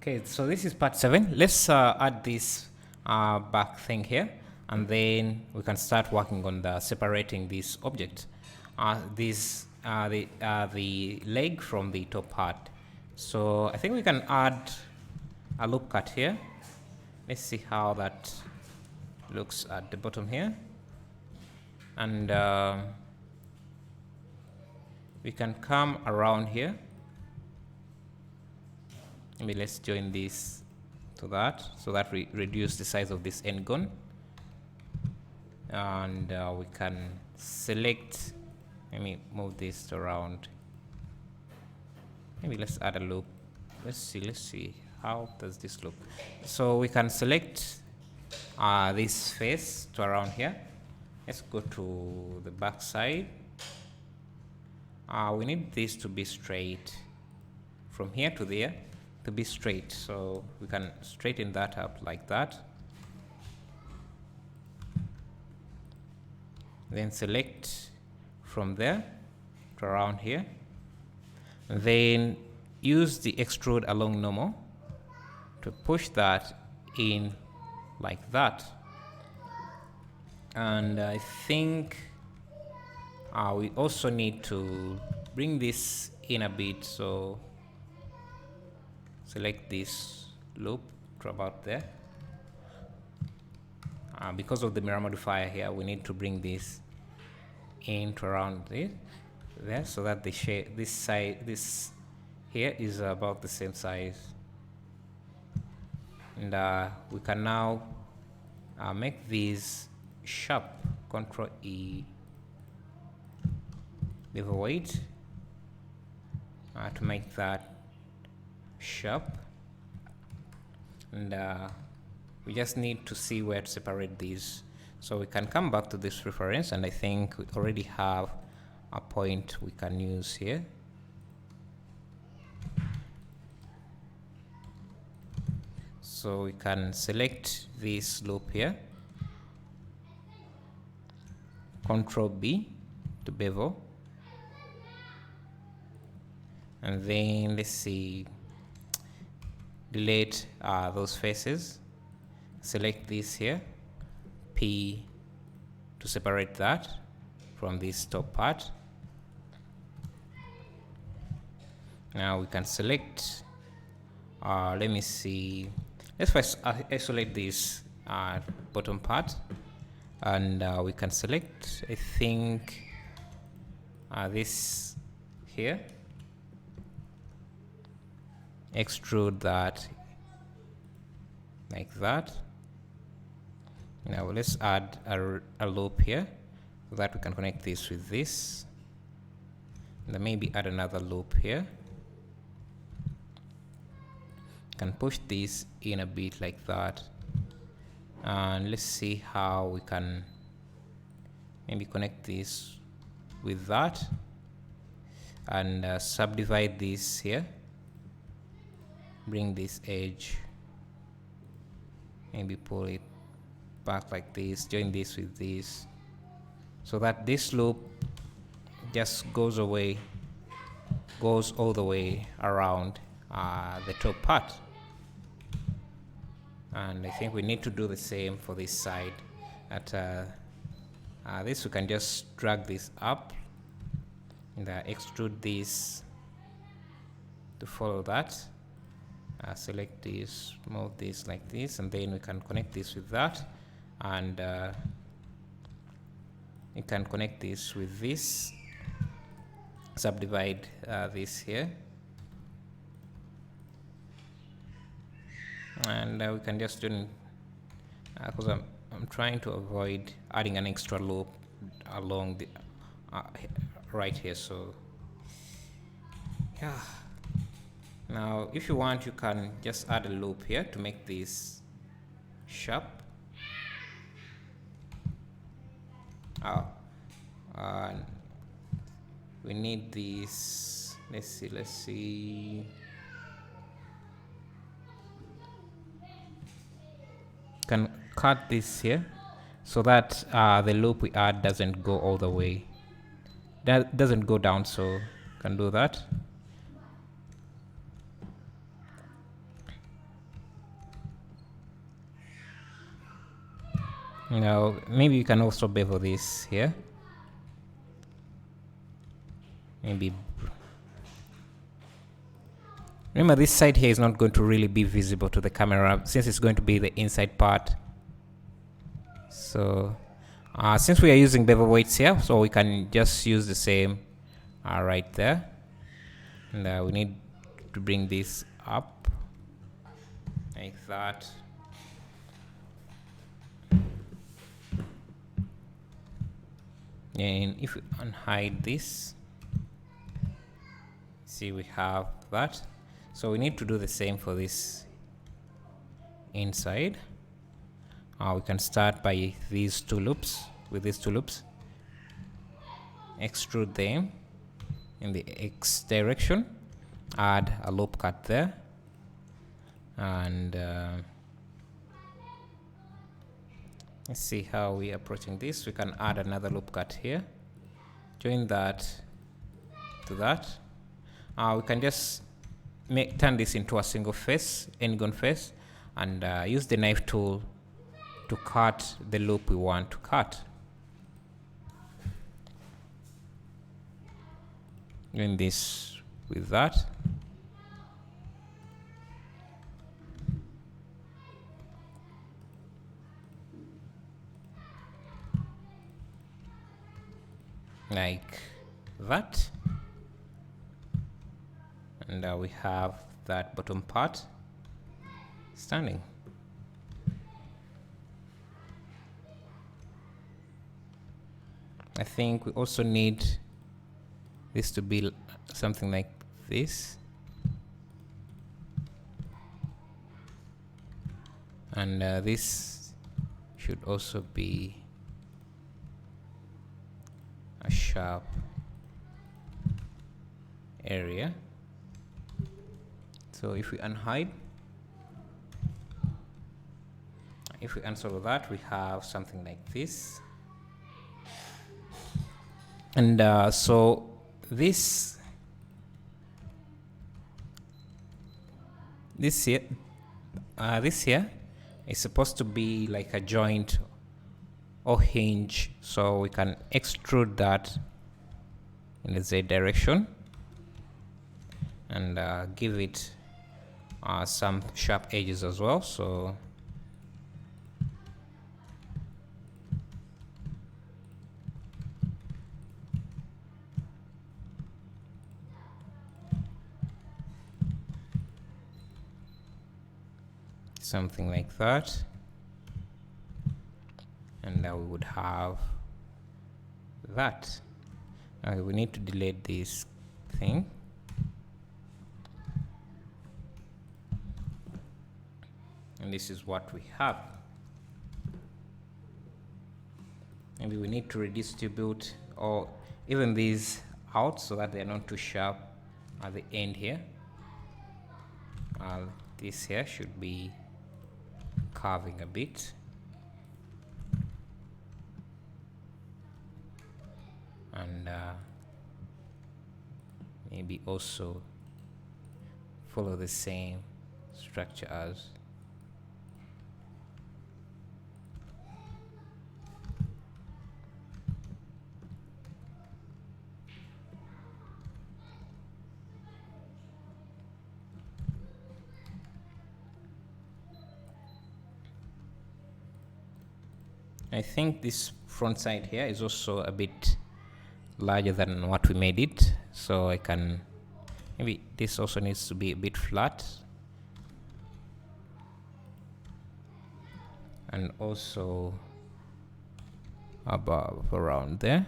Okay, so this is part 7. Let's add this back thing here, and then we can start working on the separating this object, the leg from the top part. So I think we can add a loop cut here. Let's see how that looks at the bottom here, and we can come around here. Maybe let's join this to that, so that we reduce the size of this end gun, and we can select. Let me move this around. Maybe let's add a loop. Let's see how does this look. So we can select this face to around here. Let's go to the back side. We need this to be straight from here to there, to be straight, so we can straighten that up like that. Then select from there to around here, and then use the extrude along normal to push that in like that. And I think we also need to bring this in a bit, so select this loop to about there. Because of the mirror modifier here, we need to bring this in to around there, so that the shape, this here is about the same size. And we can now make these sharp. Control E, lever weight to make that sharp. And we just need to see where to separate these, so we can come back to this reference, and I think we already have a point we can use here. So we can select this loop here, Control B to bevel, and then let's see, delete those faces. Select this here, P, to separate that from this top part. Now we can select, let me see, let's first isolate this bottom part, and we can select, I think, this here, extrude that like that. Now let's add a loop here, so that we can connect this with this, and then maybe add another loop here. Can push this in a bit like that, and let's see how we can maybe connect this with that, and subdivide this here, bring this edge, maybe pull it back like this, join this with this, so that this loop just goes all the way around the top part. And I think we need to do the same for this side. At this, we can just drag this up and extrude this to follow that. Select this, move this like this, and then we can connect this with that, and you can connect this with this, subdivide this here, and we can just do, because I'm trying to avoid adding an extra loop along the right here, so yeah. Now if you want, you can just add a loop here to make this sharp. We need this, let's see, can cut this here, so that the loop we add doesn't go all the way, that doesn't go down, so can do that. Now, maybe you can also bevel this here. Maybe. Remember, this side here is not going to really be visible to the camera since it's going to be the inside part. So, since we are using bevel weights here, so we can just use the same right there. And we need to bring this up like that. And if we unhide this, see, we have that. So we need to do the same for this inside. We can start by these two loops. With these two loops, extrude them in the X direction, add a loop cut there, and let's see how we are approaching this. We can add another loop cut here, join that to that. We can just turn this into a single face, n-gon face, and use the knife tool to cut the loop we want to cut. Doing this with that. Like that. And we have that bottom part standing. I think we also need this to be something like this. And this should also be a sharp area. So if we unhide, if we unsolo that, we have something like this. And so this here is supposed to be like a joint or hinge, so we can extrude that in the Z direction and give it some sharp edges as well. So something like that, and now we would have that. We need to delete this thing. And this is what we have. Maybe we need to redistribute or even these out so that they're not too sharp at the end here. This here should be carving a bit. And maybe also follow the same structure as I think this front side here is also a bit larger than what we made it, so I can maybe this also needs to be a bit flat and also above around there.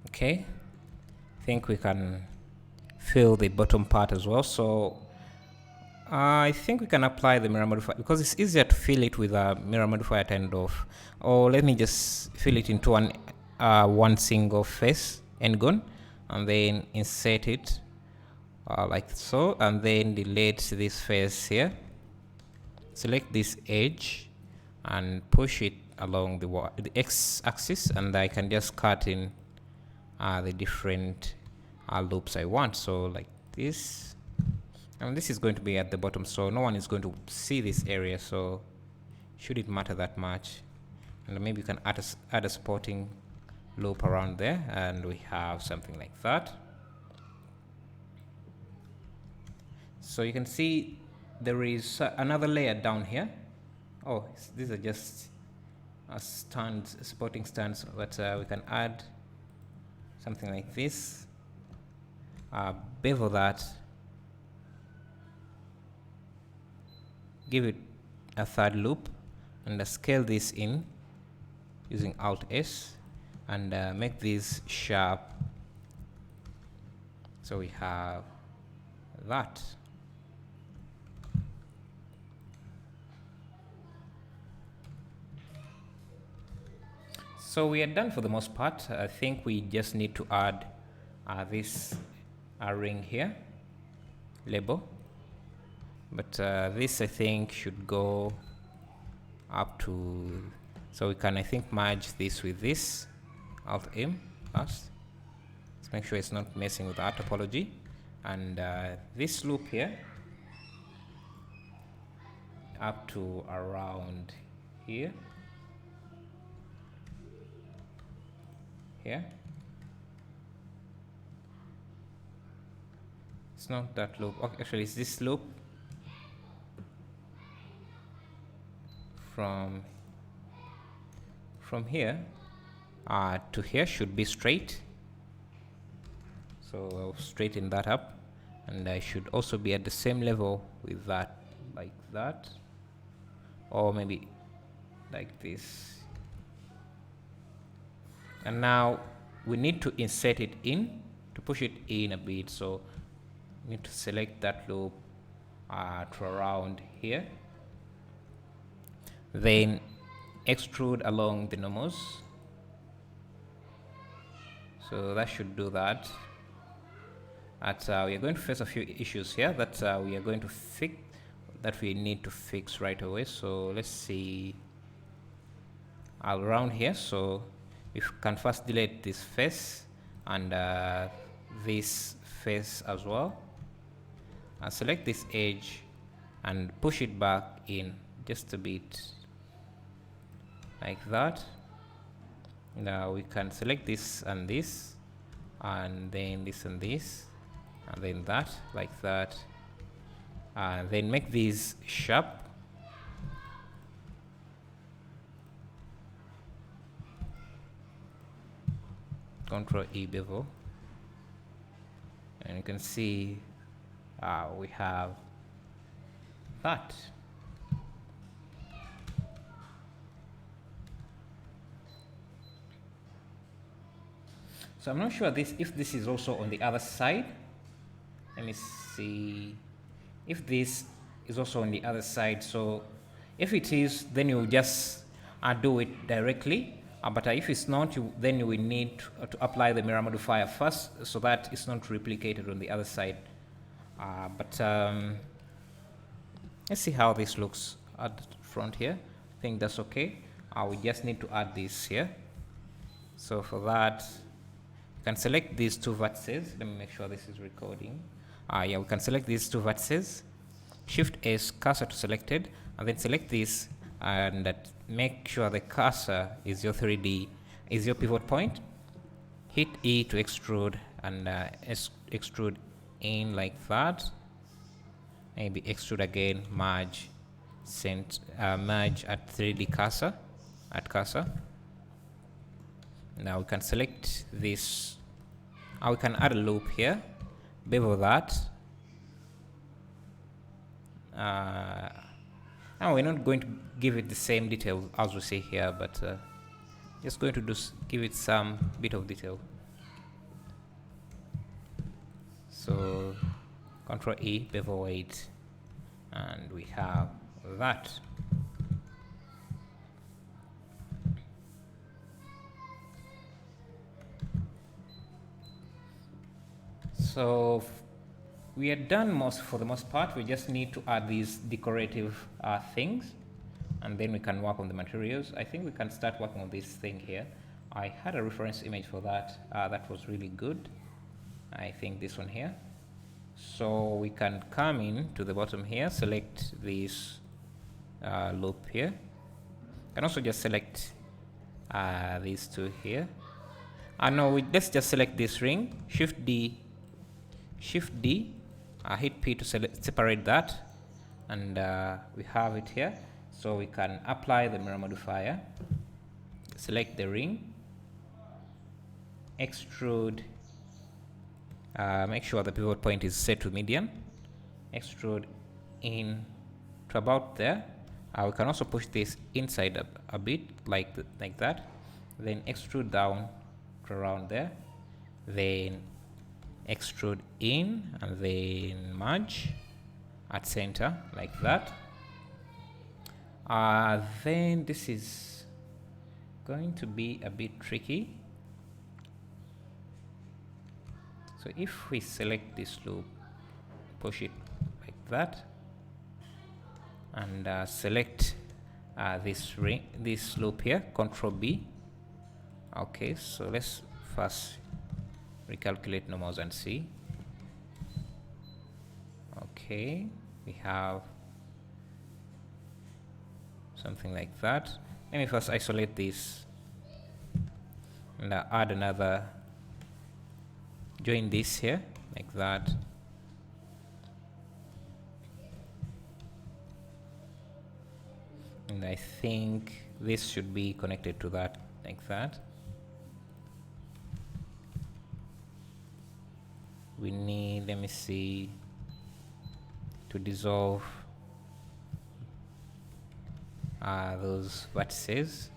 Okay, I think we can fill the bottom part as well. So I think we can apply the mirror modifier because it's easier to fill it with a mirror modifier turned off. Or let me just fill it into one single face endgone, and then insert it like so, and then delete this face here. Select this edge and push it along the x-axis, and I can just cut in the different loops I want. So like this, and this is going to be at the bottom, so no one is going to see this area, so shouldn't matter that much. And maybe you can add a supporting loop around there, and we have something like that. So you can see there is another layer down here. Oh, these are just supporting stands, but we can add something like this. Bevel that, give it a third loop, and scale this in using Alt S, and make this sharp. So we have that. So we are done for the most part. I think we just need to add this ring here, label. But this I think should go up to, so we can I think merge this with this, Alt M first. Let's make sure it's not messing with our topology. And this loop here up to around here. Here. It's not that loop. Okay, actually, it's this loop from here to here should be straight. So I'll straighten that up, and I should also be at the same level with that, like that, or maybe like this. And now we need to insert it in, to push it in a bit. So we need to select that loop to around here. Then extrude along the normals. So that should do that. We are going to face a few issues here that we are going to fix, that we need to fix right away. So let's see around here. So we can first delete this face and this face as well, and select this edge and push it back in just a bit like that. Now we can select this, and then this and this, and then that, like that, and then make these sharp. Control E bevel, and you can see we have that. So I'm not sure if this is also on the other side. Let me see if this is also on the other side. So if it is, then you just do it directly. But if it's not, then you will need to apply the mirror modifier first, so that it's not replicated on the other side. Let's see how this looks at the front here. I think that's okay. We just need to add this here. So for that, you can select these two vertices. Let me make sure this is recording. Yeah, we can select these two vertices. Shift S, cursor to selected, and then select this, and make sure the cursor is your 3D, is your pivot point. Hit E to extrude, and extrude in like that. Maybe extrude again, merge, merge at 3D cursor, at cursor. Now we can select this. We can add a loop here, bevel that. Now we're not going to give it the same detail as we see here, but just going to give it some bit of detail. So Control E, bevel weight, and we have that. So we are done for the most part. We just need to add these decorative things, and then we can work on the materials. I think we can start working on this thing here. I had a reference image for that. That was really good. I think this one here. So we can come in to the bottom here, select this loop here. You can also just select these two here. No, let's just select this ring, Shift D, hit P to separate that, and we have it here. So we can apply the mirror modifier, select the ring, extrude, make sure the pivot point is set to median, extrude in to about there. We can also push this inside a bit like that, then extrude down to around there, then extrude in and then merge at center like that. Then this is going to be a bit tricky. So if we select this loop, push it like that, and select this loop here, Control B. Okay, so let's first recalculate normals and see. Okay, we have something like that. Let me first isolate this and add another, join this here like that. And I think this should be connected to that like that. We need, let me see, to dissolve those vertices.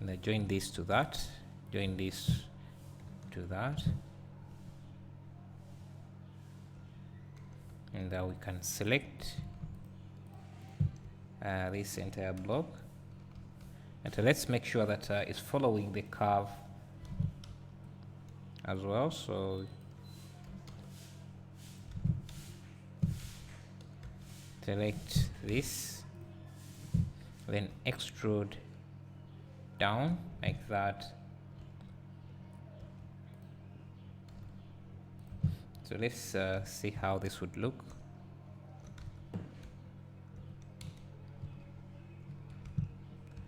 And I join this to that, join this to that. And we can select this entire block. And let's make sure that it's following the curve as well. So select this, then extrude down like that. So let's see how this would look.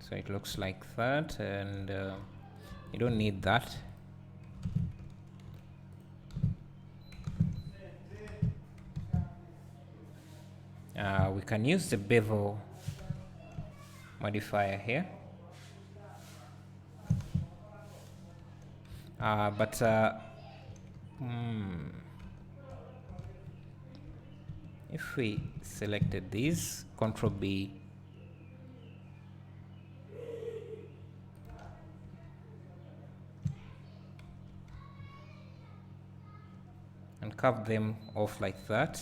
So it looks like that, and you don't need that. We can use the bevel modifier here, but if we selected these, Control B, and curve them off like that,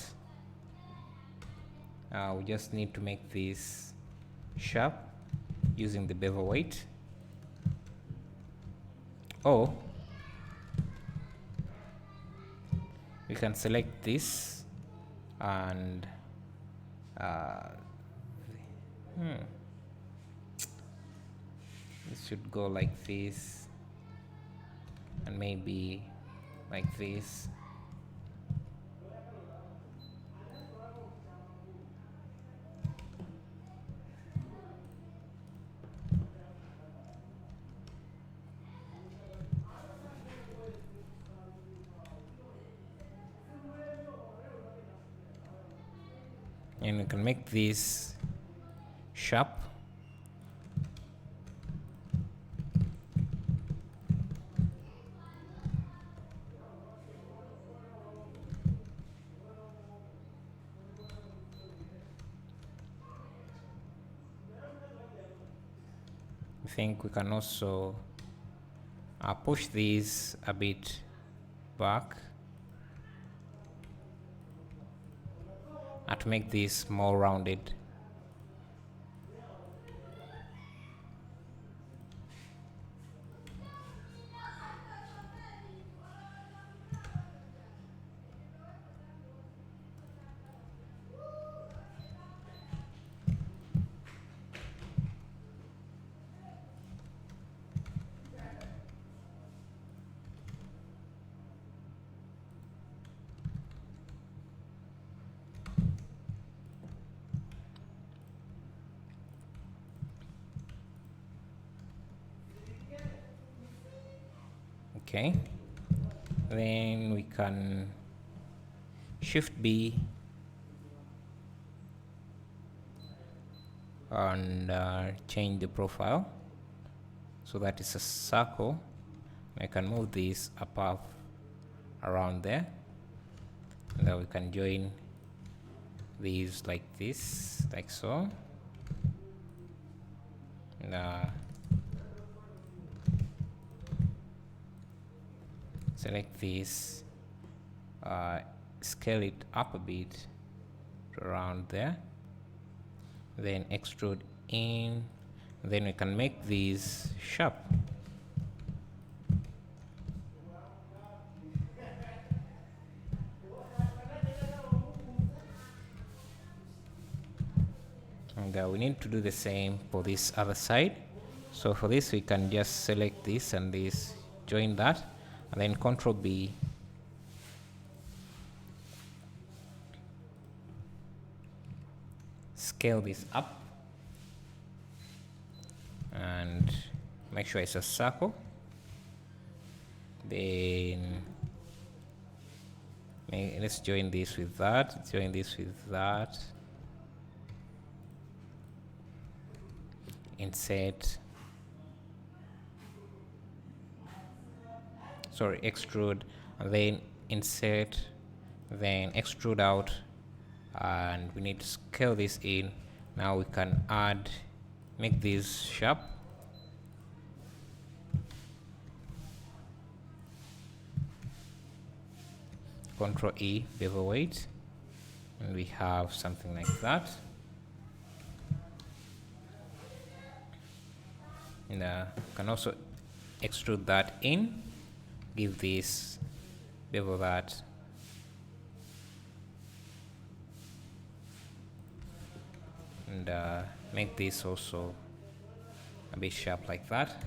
we just need to make this sharp using the bevel weight. Or we can select this and this should go like this, and maybe like this. And we can make this sharp. I think we can also push these a bit back to make this more rounded. Okay, then we can Shift B and change the profile so that it's a circle. I can move this above around there, and then we can join these like this, like so. And, select this, scale it up a bit to around there, then extrude in, then we can make these sharp. And we need to do the same for this other side. So for this we can just select this and this, join that, and then Control B, scale this up and make sure it's a circle. Then let's join this with that, join this with that, insert, sorry, extrude, and then insert, then extrude out, and we need to scale this in. Now we can add, make this sharp. Control E, bevel weight, and we have something like that. And can also extrude that in, give this, bevel that, and make this also a bit sharp like that.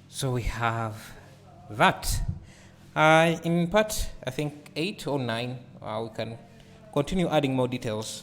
So we have that. In part, I think 8 or 9, we can continue adding more details.